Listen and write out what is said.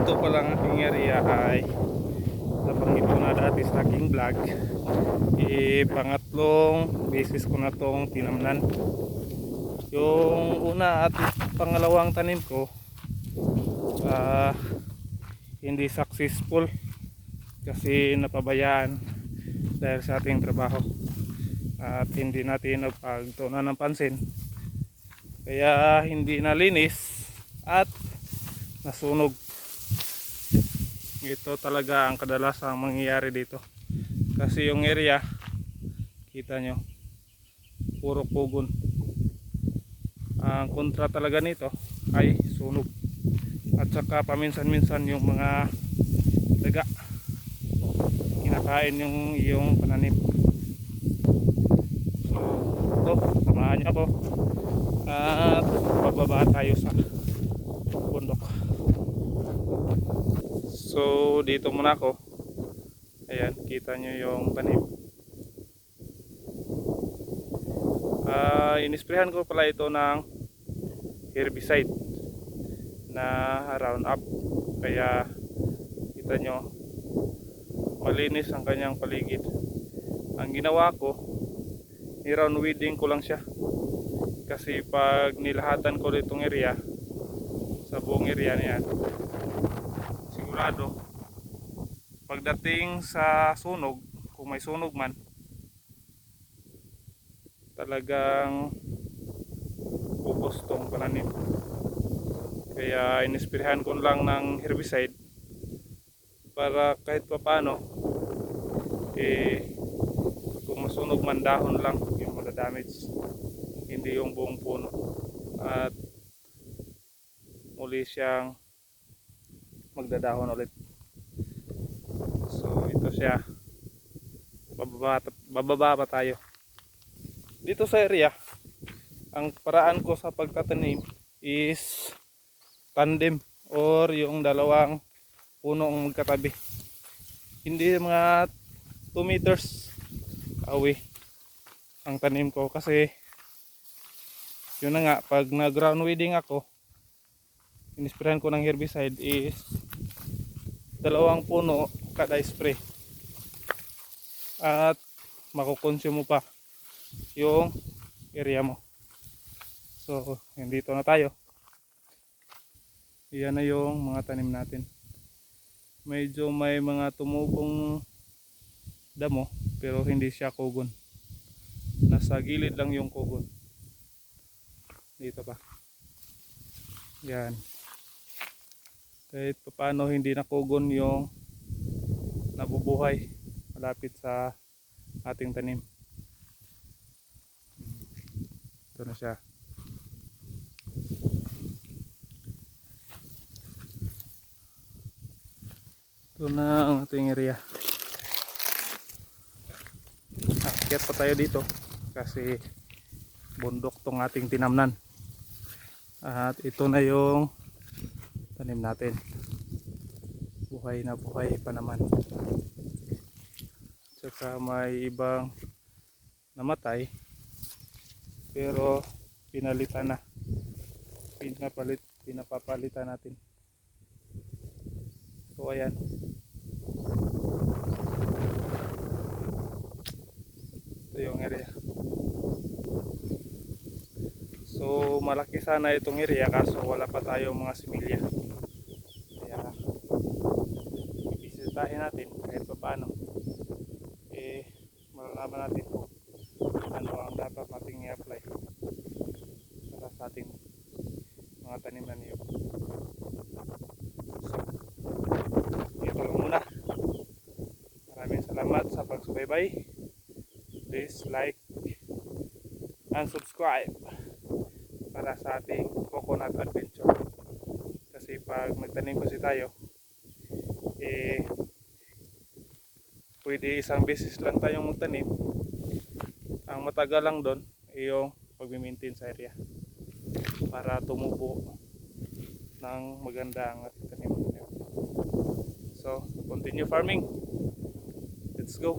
ito palang aking area ay nabanggit ko na dati sa aking vlog. Pangatlong beses ko na tong tinamnan. Yung una at pangalawang tanim ko hindi successful kasi napabayaan dahil sa ating trabaho at hindi natin napagtuunan ng pansin, kaya hindi nalinis at nasunog. Ito talaga ang kadalasang mangyayari dito kasi yung area, kita nyo, puro pugon. Ang kontra talaga nito ay sunog at saka paminsan-minsan yung mga daga kinakain yung iyong pananim. So ito, samahan niyo ako at bababa tayo sa bundok. So dito muna ako. Ayan, kita nyo yung tanim. Inisprehan ko pala ito ng herbicide na Roundup, kaya kita nyo malinis ang kanyang paligid. Ang ginawa ko, ni-round weeding ko lang siya kasi pag nilahatan ko ditong area, sa buong area niyan, sigurado pagdating sa sunog, kung may sunog man, talagang ubos tong pananim. Kaya inisprehan ko lang ng herbicide para kahit paano kung masunog man, dahon lang yung madadamage, hindi yung buong puno, at muli siyang magdadahon ulit. So ito siya, bababa pa tayo dito sa area. Ang paraan ko sa pagtatanim is tandem or yung dalawang puno ang magkatabi, hindi mga 2 meters away ang tanim ko. Kasi yun na nga, pag na ground weeding ako, inisprayan ko ng herbicide is dalawang puno kada spray at makukonsume mo pa yung area mo. So dito na tayo. Yan na yung mga tanim natin. Medyo may mga tumubong damo pero hindi siya kugon. Nasa gilid lang yung kugon. Dito pa. Yan. Kahit paano hindi na kugon yung nabubuhay malapit sa ating tanim. Ito na siya. Ito na ang ating area. Akyat pa tayo dito kasi bundok tong ating tinamnan. At ito na yung tanim natin. Buhay na buhay pa naman. Tsaka may ibang namatay pero pinalitan na. Pinapapalitan natin. So ayan. Ito yung area. So malaki sana itong area kaso wala pa tayong mga similya. Kaya bisitahin natin kahit pa paano. Malalaman natin kung ano ang dapat nating i-apply para sa ating mga tanim na niyo. So ito lang muna. Maraming salamat sa pagsubaybay. Please like and subscribe para sa ating coconut adventure. Kasi pag magtanim kasi tayo, pwede isang beses lang tayong magtanim. Ang matagal lang doon yung pag-maintain sa area para tumubo ng maganda ang ating tanim. So continue farming. Let's go.